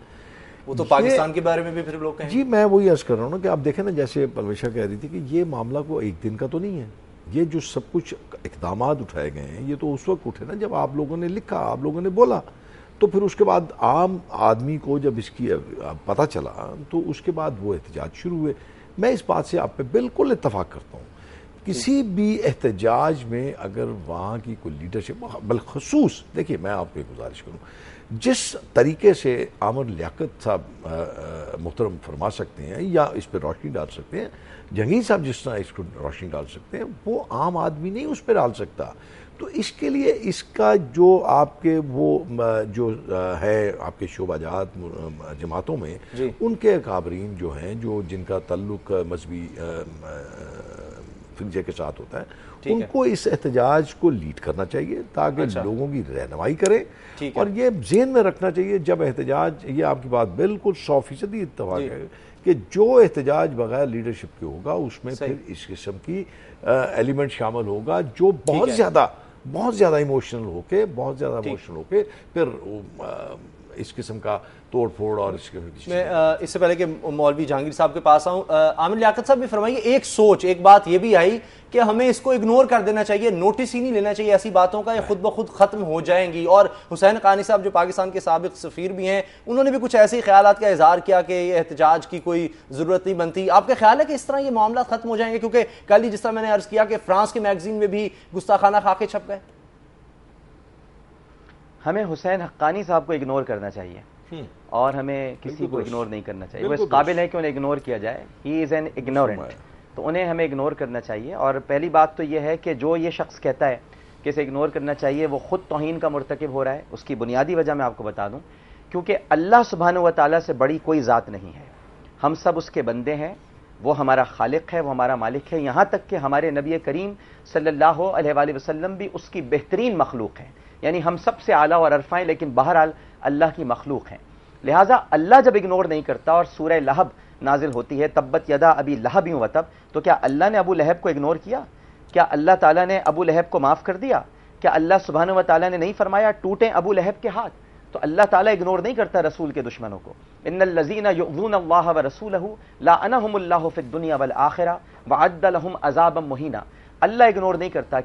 وہ تو پاکستان کے بارے میں بھی پھر لوگ کہیں. جی میں وہی عرض کر رہا ہوں نا کہ آپ دیکھیں نا، جیسے پرویشا کہہ رہی تھی کہ یہ معاملہ کو ایک دن کا تو نہیں ہے. یہ جو سب کچھ اقدامات اٹھائے گئے ہیں یہ تو اس وقت اٹھے نا جب آپ لوگوں نے لکھا، آپ لوگوں نے بولا، تو پھر اس کے بعد عام آدمی کو جب اس کی پتہ چلا تو اس کے بعد وہ احتجاج شروع ہوئے. میں اس بات سے آپ پہ بالکل اتفاق کرتا ہوں. کسی بھی احتجاج میں اگر وہاں کی کوئی لیڈرشپ، بالخصوص دیکھیے میں آپ کو ایک گزارش کروں، جس طریقے سے عامر لیاقت صاحب محترم فرما سکتے ہیں یا اس پہ روشنی ڈال سکتے ہیں، جہانگیر صاحب جس طرح اس کو روشنی ڈال سکتے ہیں، وہ عام آدمی نہیں اس پہ ڈال سکتا. تو اس کے لیے اس کا جو آپ کے وہ جو ہے آپ کے شعبہ جات جماعتوں میں ان کے اکابرین جو ہیں، جو جن کا تعلق مذہبی فرقے کے ساتھ ہوتا ہے، ان کو اس احتجاج کو لیڈ کرنا چاہیے تاکہ لوگوں کی رہنمائی کرے. اور یہ ذہن میں رکھنا چاہیے جب احتجاج، یہ آپ کی بات بالکل 100% اتفاق ہے کہ جو احتجاج بغیر لیڈرشپ کے ہوگا اس میں پھر اس قسم کی ایلیمنٹ شامل ہوگا جو بہت زیادہ ایموشنل ہو کے پھر اس قسم کا توڑ پھوڑ. اور میں اس سے پہلے کہ مولوی جہانگیر صاحب کے پاس آؤں، عامر لیاقت صاحب بھی فرمائیے، ایک بات یہ بھی آئی کہ ہمیں اس کو اگنور کر دینا چاہیے، نوٹس ہی نہیں لینا چاہیے ایسی باتوں کا، یہ خود بخود ختم ہو جائیں گی. اور حسین حقانی صاحب جو پاکستان کے سابق سفیر بھی ہیں، انہوں نے بھی کچھ ایسے خیالات کا اظہار کیا کہ یہ احتجاج کی کوئی ضرورت نہیں بنتی. آپ کا خیال ہے کہ اس طرح یہ معاملات ختم ہو جائیں گے؟ کیونکہ کل ہی جس طرح میں نے عرض کیا کہ فرانس کے میگزین میں بھی گستاخانہ خاکے چھپ گئے. ہمیں حسین حقانی صاحب کو اگنور کرنا چاہیے اور ہمیں کسی کو اگنور نہیں کرنا چاہیے. وہ اس قابل ہے کہ انہیں اگنور کیا جائے. ہی از این اگنورنٹ، تو انہیں ہمیں اگنور کرنا چاہیے. اور پہلی بات تو یہ ہے کہ جو یہ شخص کہتا ہے کہ اسے اگنور کرنا چاہیے، وہ خود توہین کا مرتکب ہو رہا ہے. اس کی بنیادی وجہ میں آپ کو بتا دوں، کیونکہ اللہ سبحانہ و تعالیٰ سے بڑی کوئی ذات نہیں ہے. ہم سب اس کے بندے ہیں، وہ ہمارا خالق ہے، وہ ہمارا مالک ہے. یہاں تک کہ ہمارے نبی کریم صلی اللہ علیہ وآلہ وسلم بھی اس کی بہترین مخلوق ہیں. یعنی ہم سب سے اعلیٰ اور عرفہ ہیں، لیکن بہرحال اللہ کی مخلوق ہیں. لہٰذا اللہ جب اگنور نہیں کرتا اور سورہ لہب نازل ہوتی ہے، تبت یدا ابی لہب وتب، تو کیا اللہ نے ابو لہب کو اگنور کیا؟ کیا اللہ تعالیٰ نے ابو لہب کو معاف کر دیا؟ کیا اللہ سبحانہ و تعالیٰ نے نہیں فرمایا ٹوٹیں ابو لہب کے ہاتھ؟ تو اللہ تعالیٰ اگنور نہیں کرتا رسول کے دشمنوں کو. ان الذین یؤذون اللہ ورسولہ لعنہم اللہ فی الدنیا والآخرہ وعد لہم عذابا مہینا. اللہ اگنور نہیں کرتا.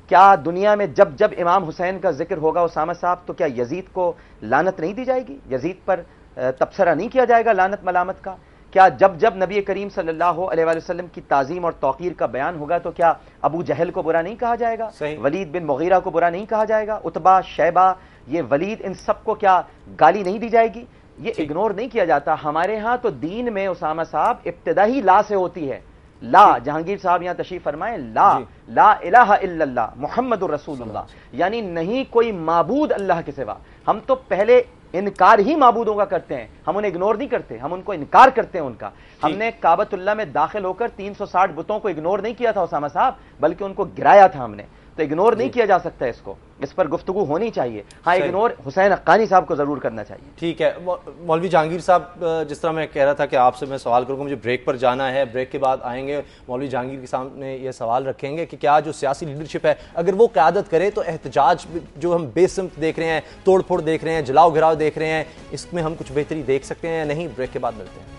کیا دنیا میں جب امام حسین کا ذکر ہوگا اسامہ صاحب، تو کیا یزید کو لعنت نہیں دی جائے گی؟ یزید پر تبصرہ نہیں کیا جائے گا لعنت ملامت کا؟ کیا جب نبی کریم صلی اللہ علیہ وآلہ وسلم کی تعظیم اور توقیر کا بیان ہوگا تو کیا ابو جہل کو برا نہیں کہا جائے گا؟ ولید بن مغیرہ کو برا نہیں کہا جائے گا؟ عتبہ، شیبہ، یہ ولید، ان سب کو کیا گالی نہیں دی جائے گی؟ یہ اگنور نہیں کیا جاتا. ہمارے ہاں تو دین میں اسامہ صاحب ابتدا ہی لا سے ہوتی ہے. لا، جہانگیر صاحب یہاں تشریف فرمائیں، لا الہ الا اللہ محمد الرسول اللہ، یعنی نہیں کوئی معبود اللہ کے سوا. ہم تو پہلے انکار ہی معبودوں کا کرتے ہیں، ہم انہیں اگنور نہیں کرتے، ہم ان کو انکار کرتے ہیں ان کا. ہم نے کعبۃ اللہ میں داخل ہو کر 360 بتوں کو اگنور نہیں کیا تھا اسامہ صاحب، بلکہ ان کو گرایا تھا ہم نے. تو اگنور نہیں کیا جا سکتا اس کو، اس پر گفتگو ہونی چاہیے. ہاں اگنور حسین حقانی صاحب کو ضرور کرنا چاہیے. ٹھیک ہے مولوی جہانگیر صاحب، جس طرح میں کہہ رہا تھا کہ آپ سے میں سوال کروں گا، مجھے بریک پر جانا ہے، بریک کے بعد آئیں گے مولوی جہانگیر کے سامنے یہ سوال رکھیں گے کہ کیا جو سیاسی لیڈرشپ ہے اگر وہ قیادت کرے تو احتجاج جو ہم بے سمت دیکھ رہے ہیں، توڑ پھوڑ دیکھ رہے ہیں، جلاؤ گھراؤ دیکھ رہے ہیں، اس میں ہم کچھ بہتری دیکھ سکتے ہیں یا نہیں؟ بریک کے بعد ملتے ہیں.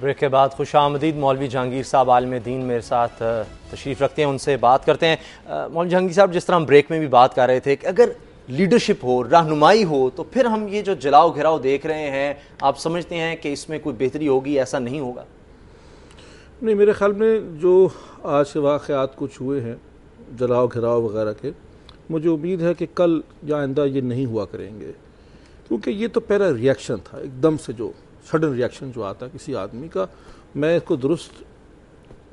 بریک کے بعد خوش آمدید. مولوی جہانگیر صاحب عالم دین میرے ساتھ تشریف رکھتے ہیں، ان سے بات کرتے ہیں. مولوی جہانگیر صاحب، جس طرح ہم بریک میں بھی بات کر رہے تھے کہ اگر لیڈرشپ ہو, رہنمائی ہو, تو پھر ہم یہ جو جلاؤ گھراؤ دیکھ رہے ہیں, آپ سمجھتے ہیں کہ اس میں کوئی بہتری ہوگی؟ ایسا نہیں ہوگا؟ نہیں, میرے خیال میں جو آج کے واقعات کچھ ہوئے ہیں جلاؤ گھراؤ وغیرہ کے, مجھے امید ہے کہ کل یا آئندہ یہ نہیں ہوا کریں گے, کیونکہ یہ تو پہلا ریئیکشن تھا, ایک دم سے جو سڈن ریئیکشن جو آتا ہے کسی آدمی کا. میں اس کو درست,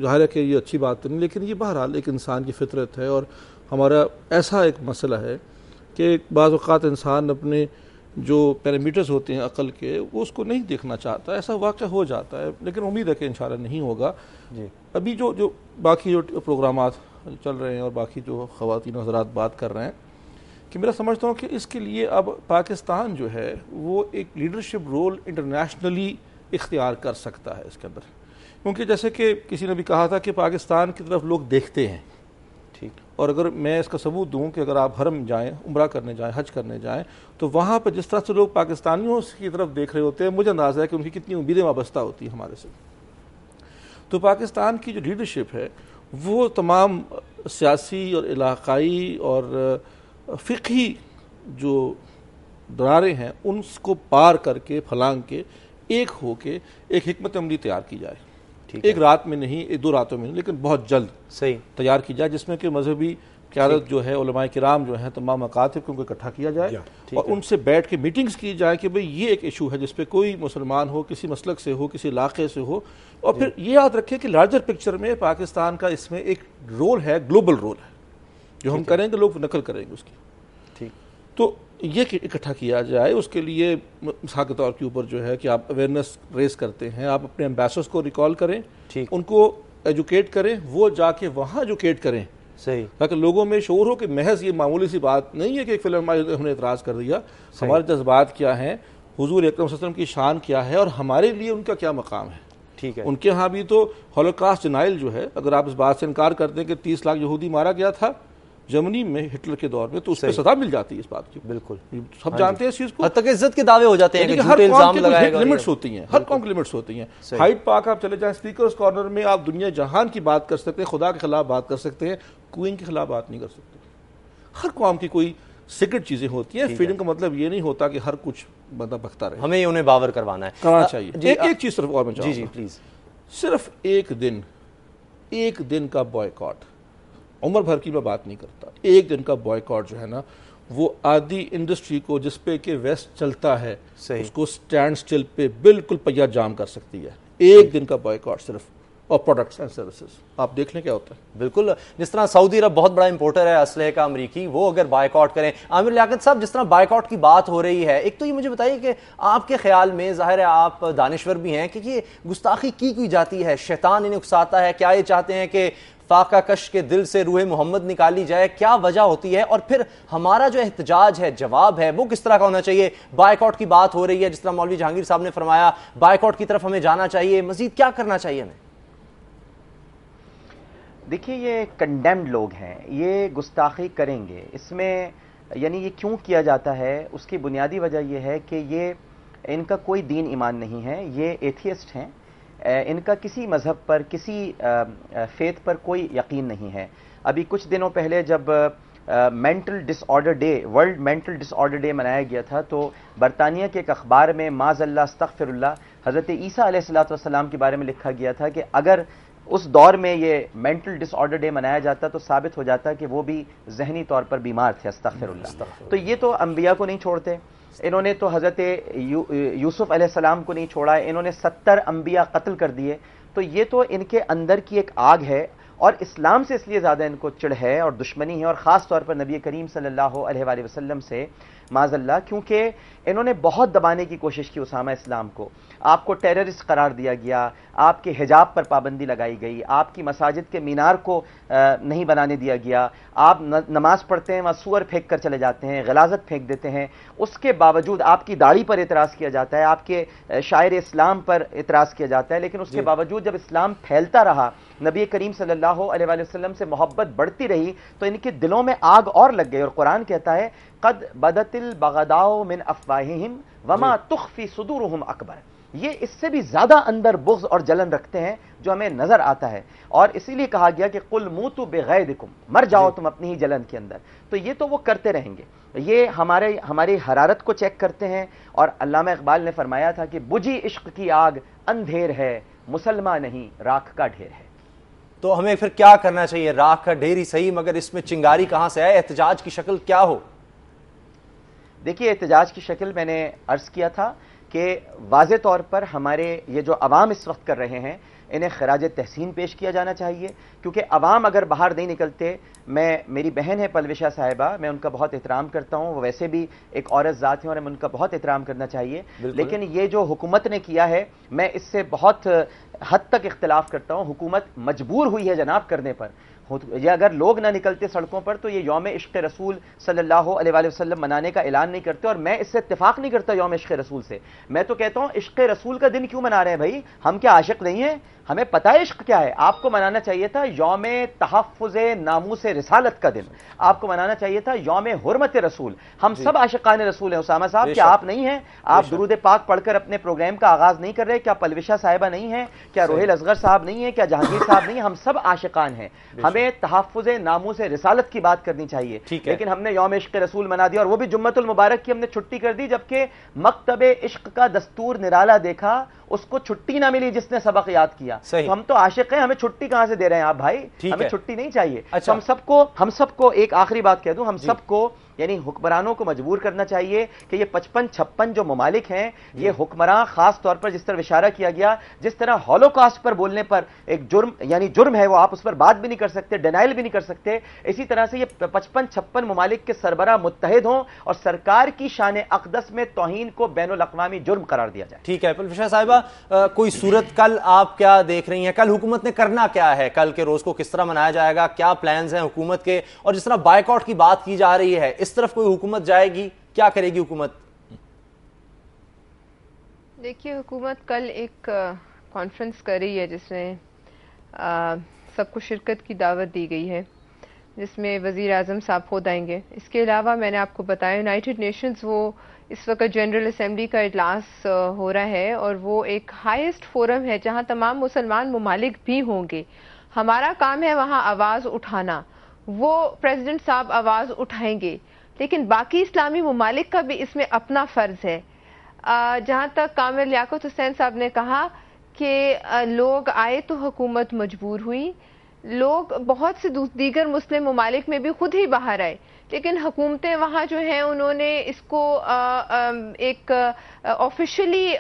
ظاہر ہے کہ یہ اچھی بات نہیں, لیکن یہ بہرحال ایک انسان کی فطرت ہے, اور ہمارا ایسا ایک مسئلہ ہے کہ بعض اوقات انسان اپنے جو پیرامیٹرز ہوتے ہیں عقل کے, وہ اس کو نہیں دیکھنا چاہتا, ایسا واقعہ ہو جاتا ہے, لیکن امید ہے کہ انشاءاللہ نہیں ہوگا. جی, ابھی جو باقی جو پروگرامات چل رہے ہیں اور باقی جو خواتین حضرات بات کر رہے ہیں, کہ میرا سمجھتا ہوں کہ اس کے لیے اب پاکستان جو ہے وہ ایک لیڈرشپ رول انٹرنیشنلی اختیار کر سکتا ہے اس کے اندر, کیونکہ جیسے کہ کسی نے بھی کہا تھا کہ پاکستان کی طرف لوگ دیکھتے ہیں. ٹھیک, اور اگر میں اس کا ثبوت دوں کہ اگر آپ حرم جائیں, عمرہ کرنے جائیں, حج کرنے جائیں, تو وہاں پہ جس طرح سے لوگ پاکستانیوں کی طرف دیکھ رہے ہوتے ہیں, مجھے اندازہ ہے کہ ان کی کتنی امیدیں وابستہ ہوتی ہیں ہمارے سے. تو پاکستان کی جو لیڈرشپ ہے وہ تمام سیاسی اور علاقائی اور فقہی جو درارے ہیں ان کو پار کر کے پھلانگ کے ایک ہو کے ایک حکمت عملی تیار کی جائے. ایک رات میں نہیں, ایک دو راتوں میں نہیں, لیکن بہت جلد صحیح تیار کی جائے, جس میں کہ مذہبی قیادت جو ہے, علماء کرام جو ہیں, تمام مکاتب کو اکٹھا کیا جائے اور ان سے بیٹھ کے میٹنگز کی جائے کہ بھئی یہ ایک ایشو ہے جس پہ کوئی مسلمان ہو, کسی مسلک سے ہو, کسی علاقے سے ہو, اور پھر یہ یاد رکھیں کہ لارجر پکچر میں پاکستان کا اس میں ایک رول ہے, گلوبل رول ہے, جو ہم کریں گے لوگ نقل کریں گے اس کی. ٹھیک, تو یہ اکٹھا کیا جائے. اس کے لیے مثال کے طور کے اوپر جو ہے کہ آپ اویئرنیس ریز کرتے ہیں, آپ اپنے ایمبیسڈرز کو ریکال کریں, ان کو ایجوکیٹ کریں, وہ جا کے وہاں ایجوکیٹ کریں, صحیح, تاکہ لوگوں میں شعور ہو کہ محض یہ معمولی سی بات نہیں ہے کہ ایک فلم ہم نے اعتراض کر دیا, ہمارے جذبات کیا ہیں, حضور اکرم صلی اللہ علیہ وسلم کی شان کیا ہے, اور ہمارے لیے ان کا کیا مقام ہے. ٹھیک ہے, ان کے ہاں بھی تو ہولوکاسٹ ڈینائل جو ہے, اگر آپ اس بات سے انکار کرتے ہیں کہ 30 لاکھ یہودی مارا گیا تھا جرمنی میں ہٹلر کے دور میں, تو اس پہ سزا مل جاتی ہے اس بات کی. بالکل, سب جانتے ہیں اس چیز کو. حد تک عزت کے دعوے ہو جاتے ہیں کہ ہر جھوٹے قوم الزام کی لگائے گا, لمٹس ہوتی ہیں, ہر قوم کی لمٹس ہوتی ہیں. ہائیڈ پارک آپ چلے جائیں, اسپیکرز کارنر میں آپ دنیا جہان کی بات کر سکتے ہیں, خدا کے خلاف بات کر سکتے ہیں, کوئین کے خلاف بات نہیں کر سکتے. ہر قوم کی کوئی سیکرٹ چیزیں ہوتی ہیں. فریڈم کا مطلب یہ نہیں ہوتا کہ ہر کچھ بندہ بکتا رہے, ہمیں انہیں باور کروانا ہے, کرنا چاہیے. ایک چیز صرف اور میں چاہوں گا, جی پلیز, صرف ایک دن کا بوائیکاٹ, عمر بھر کی میں بات نہیں کرتا, ایک دن کا بوائیکاٹ جو ہے نا, وہ آدھی انڈسٹری کو جس پہ کہ ویسٹ چلتا ہے اس کو سٹینڈ سٹل پہ بالکل پہیا جام کر سکتی ہے. ایک دن کا بوائیکاٹ صرف, اور پروڈکٹس اینڈ سروسز آپ دیکھ لیں کیا ہوتا ہے. بالکل, جس طرح سعودی عرب بہت بڑا امپورٹر ہے اسلحے کا امریکی, وہ اگر بائیکاٹ کریں. عامر لیاقت صاحب, جس طرح بائیکاٹ کی بات ہو رہی ہے, ایک تو یہ مجھے بتائیے کہ آپ کے خیال میں, ظاہر ہے آپ دانشور بھی ہیں, کہ یہ گستاخی کی جاتی ہے, شیطان انہیں اکساتا ہے, کیا یہ چاہتے ہیں کہ فاقہ کش کے دل سے روح محمد نکالی جائے, کیا وجہ ہوتی ہے؟ اور پھر ہمارا جو احتجاج ہے, جواب ہے, وہ کس طرح کا ہونا چاہیے؟ بائیکاٹ کی بات ہو رہی ہے, جس طرح مولوی جہانگیر صاحب نے فرمایا بائیکاٹ کی طرف ہمیں جانا چاہیے, مزید کیا کرنا چاہیے ہمیں؟ دیکھیے, یہ کنڈیمڈ لوگ ہیں, یہ گستاخی کریں گے. اس میں یعنی یہ کیوں کیا جاتا ہے, اس کی بنیادی وجہ یہ ہے کہ یہ ان کا کوئی دین ایمان نہیں ہے, یہ ایتھیسٹ ہیں, ان کا کسی مذہب پر, کسی فیتھ پر کوئی یقین نہیں ہے. ابھی کچھ دنوں پہلے جب مینٹل ڈس آرڈر ڈے, ورلڈ مینٹل ڈس آرڈر ڈے منایا گیا تھا, تو برطانیہ کے ایک اخبار میں معاذ اللہ استغفر اللہ حضرت عیسیٰ علیہ الصلوۃ والسلام کے بارے میں لکھا گیا تھا کہ اگر اس دور میں یہ مینٹل ڈس آرڈر ڈے منایا جاتا تو ثابت ہو جاتا کہ وہ بھی ذہنی طور پر بیمار تھے, استغفر اللہ. تو یہ تو انبیاء کو نہیں چھوڑتے, انہوں نے تو حضرت یوسف علیہ السلام کو نہیں چھوڑا, انہوں نے 70 انبیاء قتل کر دیے. تو یہ تو ان کے اندر کی ایک آگ ہے, اور اسلام سے اس لیے زیادہ ان کو چڑ ہے اور دشمنی ہے, اور خاص طور پر نبی کریم صلی اللہ علیہ وآلہ وسلم سے معاذ اللہ, کیونکہ انہوں نے بہت دبانے کی کوشش کی اسامہ اسلام کو. آپ کو ٹیررسٹ قرار دیا گیا, آپ کے حجاب پر پابندی لگائی گئی, آپ کی مساجد کے مینار کو نہیں بنانے دیا گیا, آپ نماز پڑھتے ہیں وہاں سور پھینک کر چلے جاتے ہیں, غلاظت پھینک دیتے ہیں. اس کے باوجود آپ کی داڑھی پر اعتراض کیا جاتا ہے, آپ کے شاعر اسلام پر اعتراض کیا جاتا ہے, لیکن اس کے باوجود جب اسلام پھیلتا رہا, نبی کریم صلی اللہ علیہ وآلہ وسلم سے محبت بڑھتی رہی, تو ان کے دلوں میں آگ اور لگ گئی. اور قرآن کہتا ہے قد بدت البغضاء من افواہہم وما تخفی صدورہم اکبر, یہ اس سے بھی زیادہ اندر بغض اور جلن رکھتے ہیں جو ہمیں نظر آتا ہے. اور اسی لیے کہا گیا کہ قل موتوا بغیظکم, مر جاؤ تم اپنی ہی جلن کے اندر. تو یہ تو وہ کرتے رہیں گے, یہ ہماری حرارت کو چیک کرتے ہیں. اور علامہ اقبال نے فرمایا تھا کہ بجھی عشق کی آگ اندھیر ہے, مسلمان نہیں راکھ کا ڈھیر ہے. تو ہمیں پھر کیا کرنا چاہیے؟ راکھ کا ڈھیر ہی صحیح, مگر اس میں چنگاری کہاں سے آئے؟ احتجاج کی شکل کیا ہو؟ دیکھیے احتجاج کی شکل میں نے عرض کیا تھا کہ واضح طور پر ہمارے یہ جو عوام اس وقت کر رہے ہیں انہیں خراج تحسین پیش کیا جانا چاہیے, کیونکہ عوام اگر باہر نہیں نکلتے. میری بہن ہے پلوشا صاحبہ, میں ان کا بہت احترام کرتا ہوں, وہ ویسے بھی ایک عورت ذات ہیں اور ہمیں ان کا بہت احترام کرنا چاہیے. لیکن یہ جو حکومت نے کیا ہے میں اس سے بہت حد تک اختلاف کرتا ہوں. حکومت مجبور ہوئی ہے جناب کرنے پر. یہ اگر لوگ نہ نکلتے سڑکوں پر تو یہ یوم عشق رسول صلی اللہ علیہ وآلہ وسلم منانے کا اعلان نہیں کرتے. اور میں اس سے اتفاق نہیں کرتا یوم عشق رسول سے. میں تو کہتا ہوں عشق رسول کا دن کیوں منا رہے ہیں بھائی؟ ہم کیا عاشق نہیں ہیں؟ ہمیں پتہ ہے عشق کیا ہے. آپ کو منانا چاہیے تھا یوم تحفظ ناموس رسالت کا دن. آپ کو منانا چاہیے تھا یوم حرمت رسول. ہم سب عاشقان رسول ہیں. اسامہ صاحب کیا آپ نہیں ہیں؟ آپ درود پاک پڑھ کر اپنے پروگرام کا آغاز نہیں کر رہے؟ کیا پلوشا صاحبہ نہیں ہیں؟ کیا روہیل اصغر صاحب نہیں ہیں؟ کیا جہانگیر صاحب نہیں ہیں؟ ہم سب عاشقان ہیں. ہمیں تحفظ ناموس رسالت کی بات کرنی چاہیے. لیکن ہم نے یوم عشق رسول منا دیا, اور وہ بھی جمعۃ المبارک کی ہم نے چھٹی کر دی, جبکہ مکتب عشق کا دستور نرالا دیکھا, اس کو چھٹی نہ ملی جس نے سبق یاد کیا. تو ہم تو عاشق ہیں, ہمیں چھٹی کہاں سے دے رہے ہیں آپ بھائی؟ ہمیں چھٹی نہیں چاہیے. تو ہم سب کو ایک آخری بات کہہ دوں, ہم سب کو یعنی حکمرانوں کو مجبور کرنا چاہیے کہ یہ 55-56 جو ممالک ہیں, یہ حکمران خاص طور پر جس طرح اشارہ کیا گیا, جس طرح ہولوکاسٹ پر بولنے پر ایک جرم ہے, وہ آپ اس پر بات بھی نہیں کر سکتے, ڈینائل بھی نہیں کر سکتے. اسی طرح سے یہ 55-56 ممالک کے سربراہ متحد ہوں اور سرکار کی شان اقدس میں توہین کو بین الاقوامی جرم قرار دیا جائے. ٹھیک ہے پلوشا صاحبہ, کوئی صورت کل آپ کیا دیکھ رہی ہیں؟ کل حکومت نے کرنا کیا ہے؟ کل کے روز کو کس طرح منایا جائے گا؟ کیا پلانز ہیں حکومت کے؟ اور جس طرح بائیکاٹ کی بات کی جا رہی ہے, اس طرف کوئی حکومت جائے گی؟ کیا کرے گی حکومت؟ دیکھیے حکومت کل ایک کانفرنس کر رہی ہے جس میں سب کو شرکت کی دعوت دی گئی ہے, جس میں وزیر اعظم صاحب خود آئیں گے. اس کے علاوہ میں نے آپ کو بتایا یونائٹڈ نیشنز وہ اس وقت جنرل اسمبلی کا اجلاس ہو رہا ہے, اور وہ ایک ہائیسٹ فورم ہے جہاں تمام مسلمان ممالک بھی ہوں گے. ہمارا کام ہے وہاں آواز اٹھانا, وہ پریزیڈنٹ صاحب آواز اٹھائیں گے, لیکن باقی اسلامی ممالک کا بھی اس میں اپنا فرض ہے. جہاں تک کامل لیاقت حسین صاحب نے کہا کہ لوگ آئے تو حکومت مجبور ہوئی, لوگ بہت سے دیگر مسلم ممالک میں بھی خود ہی باہر آئے, لیکن حکومتیں وہاں جو ہیں انہوں نے اس کو ایک آفیشلی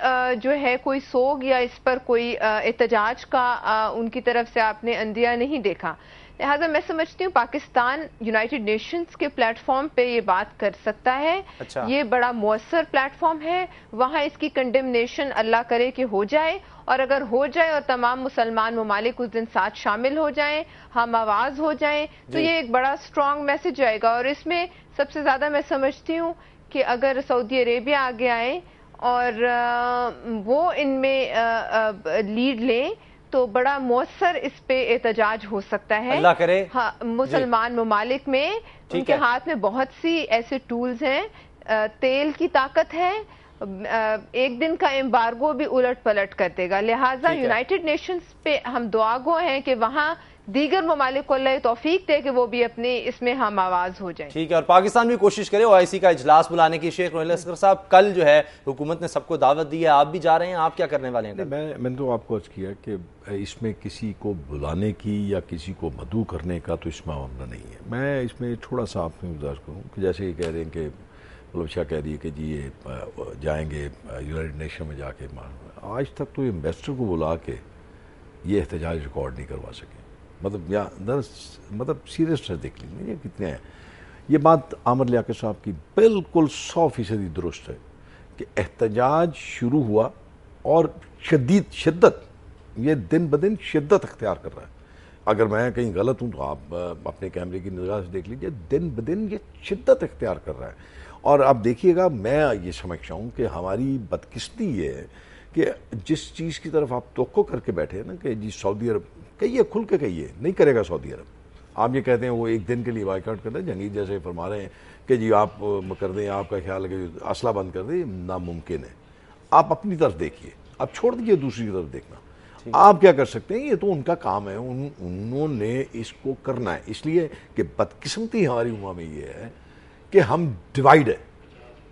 جو ہے کوئی سوگ یا اس پر کوئی احتجاج کا ان کی طرف سے آپ نے اندیہ نہیں دیکھا. لہٰذا میں سمجھتی ہوں پاکستان یونائٹڈ نیشنز کے پلیٹ فارم پہ یہ بات کر سکتا ہے. یہ بڑا مؤثر پلیٹ فارم ہے, وہاں اس کی کنڈمنیشن اللہ کرے کہ ہو جائے, اور اگر ہو جائے اور تمام مسلمان ممالک اس دن ساتھ شامل ہو جائیں, ہم آواز ہو جائیں, تو یہ ایک بڑا اسٹرانگ میسج آئے گا. اور اس میں سب سے زیادہ میں سمجھتی ہوں کہ اگر سعودی عربیہ آگے آئیں اور وہ ان میں لیڈ لیں تو بڑا مؤثر اس پہ احتجاج ہو سکتا ہے. اللہ کرے. مسلمان ممالک میں ان کے ہاتھ میں بہت سی ایسے ٹولز ہیں, تیل کی طاقت ہے, ایک دن کا ایمبارگو بھی الٹ پلٹ کر دے گا. لہٰذا یونائٹڈ نیشنز پہ ہم دعا گو ہیں کہ وہاں دیگر ممالک کو اللہ توفیق دے کہ وہ بھی اپنے اس میں ہم آواز ہو جائیں. ٹھیک ہے, اور پاکستان بھی کوشش کرے OIC کا اجلاس بلانے کی. شیخ روہیل اصغر صاحب, کل جو ہے حکومت نے سب کو دعوت دی ہے, آپ بھی جا رہے ہیں, آپ کیا کرنے والے ہیں؟ میں نے تو آپ کو عرض کیا کہ اس میں کسی کو بلانے کی یا کسی کو مدعو کرنے کا تو اس میں معاملہ نہیں ہے. میں اس میں تھوڑا سا آپ میں گزارش کروں کہ جیسے یہ کہہ رہے ہیں کہ پلوشا کہہ رہی ہے کہ جی یہ جائیں گے یونائٹڈ نیشن میں جا کے, آج تک تو انویسٹر کو بلا کے یہ احتجاج ریکارڈ نہیں کروا سکے. مطلب سیریس سے دیکھ لیجیے یہ کتنے ہیں. یہ بات عامر لیاقت صاحب کی بالکل 100% درست ہے کہ احتجاج شروع ہوا اور شدت یہ دن بدن شدت اختیار کر رہا ہے. اگر میں کہیں غلط ہوں تو آپ اپنے کیمرے کی نگاہ سے دیکھ لیجیے, دن بدن یہ شدت اختیار کر رہا ہے. اور آپ دیکھیے گا, میں یہ سمجھتا ہوں کہ ہماری بدقسمتی یہ ہے کہ جس چیز کی طرف آپ توقع کر کے بیٹھے ہیں نا کہ جی سعودی عرب, کہیے کھل کے کہیے, نہیں کرے گا سعودی عرب. آپ یہ کہتے ہیں وہ ایک دن کے لیے بائیکاٹ کر دیں, جہانگیر جیسے فرما رہے ہیں کہ جی آپ کر دیں, آپ کا خیال ہے کہ اسلحہ بند کر دیں, ناممکن ہے. آپ اپنی طرف دیکھیے, آپ چھوڑ دیجیے دوسری طرف دیکھنا. آپ کیا کر سکتے ہیں؟ یہ تو ان کا کام ہے، انہوں نے اس کو کرنا ہے، اس لیے کہ بدقسمتی ہماری امہ میں یہ ہے کہ ہم ڈیوائیڈ ہے۔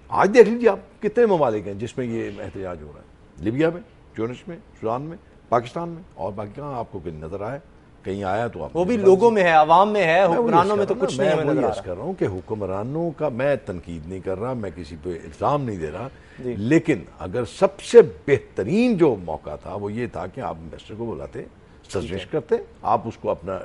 آج دیکھ لیجیے آپ کتنے ممالک ہیں جس میں یہ احتجاج ہو رہا ہے، لیبیا میں، تیونس میں، سوڈان میں، پاکستان میں، اور باقی کہاں آپ کو کہیں نظر آئے؟ کہیں آیا تو آپ وہ بھی لوگوں میں ہے، عوام میں ہے، حکمرانوں میں تو کچھ نہیں ہمیں نظر آ رہا۔ میں کر رہا ہوں کہ حکمرانوں کا میں تنقید نہیں کر رہا، میں کسی پہ الزام نہیں دے رہا، لیکن اگر سب سے بہترین جو موقع تھا وہ یہ تھا کہ آپ انویسٹر کو بلاتے، سجیسٹ کرتے، آپ اس کو اپنا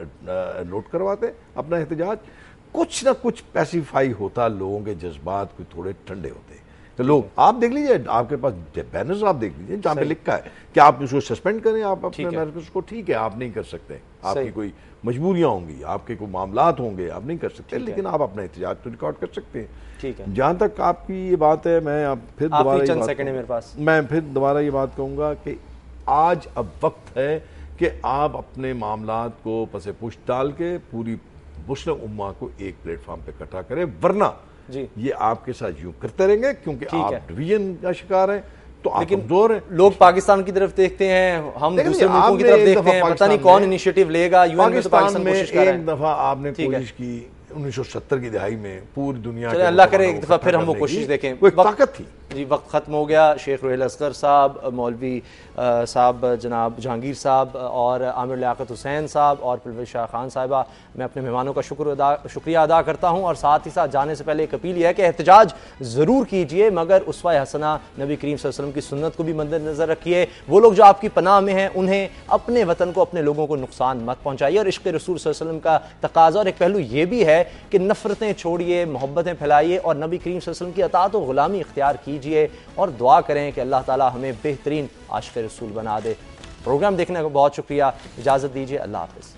نوٹ کرواتے اپنا احتجاج، کچھ نہ کچھ پیسیفائی ہوتا، لوگوں کے جذبات کو تھوڑے ٹھنڈے ہوتے تو لوگ۔ آپ دیکھ لیجئے آپ کے پاس بینرز آپ دیکھ لیجئے جہاں پہ لکھا ہے کہ آپ اس کو سسپینڈ کریں، آپ اپنے مینیفیسٹو کو، ٹھیک ہے آپ نہیں کر سکتے، آپ کی کوئی مجبوریاں ہوں گی، آپ کے کوئی معاملات ہوں گے، آپ نہیں کر سکتے، لیکن آپ اپنا احتجاج تو ریکارڈ کر سکتے ہیں۔ ٹھیک ہے، جہاں تک آپ کی یہ بات ہے، میں اب پھر دوبارہ یہ بات کہوں گا کہ آج اب وقت ہے کہ آپ اپنے معاملات کو پس پش ڈال کے پوری مسلم امہ کو ایک پلیٹ فارم پہ اکٹھا کریں، ورنہ یہ آپ کے ساتھ یوں کرتے رہیں گے، کیونکہ آپ ڈویژن کا شکار ہیں تو آپ کمزور ہیں۔ لوگ پاکستان کی طرف دیکھتے ہیں، ہم دوسرے ملکوں کی طرف دیکھتے ہیں، پتہ نہیں کون انیشیٹو لے گا۔ پاکستان میں ایک دفعہ آپ نے کوشش کی 1970 کی دہائی میں، پوری دنیا چلیں اللہ کرے ایک دفعہ پھر ہم وہ کوشش دیکھیں۔ وہ ایک طاقت تھی۔ جی وقت ختم ہو گیا۔ شیخ روحیل اصغر صاحب، مولوی صاحب جناب جہانگیر صاحب، اور عامر لیاقت حسین صاحب، اور پرویز شاہ خان صاحبہ، میں اپنے مہمانوں کا شکریہ ادا کرتا ہوں، اور ساتھ ہی ساتھ جانے سے پہلے ایک اپیل یہ ہے کہ احتجاج ضرور کیجئے، مگر اسوہ حسنہ نبی کریم صلی اللہ علیہ وسلم کی سنت کو بھی مد نظر رکھیے۔ وہ لوگ جو آپ کی پناہ میں ہیں انہیں اپنے وطن کو، اپنے لوگوں کو نقصان مت پہنچائیے، اور عشق رسول صلی اللہ علیہ وسلم کا تقاضا اور ایک پہلو یہ بھی ہے کہ نفرتیں چھوڑیے، محبتیں پھیلائیے، اور نبی کریم صلی اللہ علیہ وسلم کی اطاعت و غلامی اختیار کیجئے، اور دعا کریں کہ اللہ تعالی ہمیں بہترین عاشق رسول بنا دے۔ پروگرام دیکھنے کا بہت شکریہ، اجازت دیجیے، اللہ حافظ۔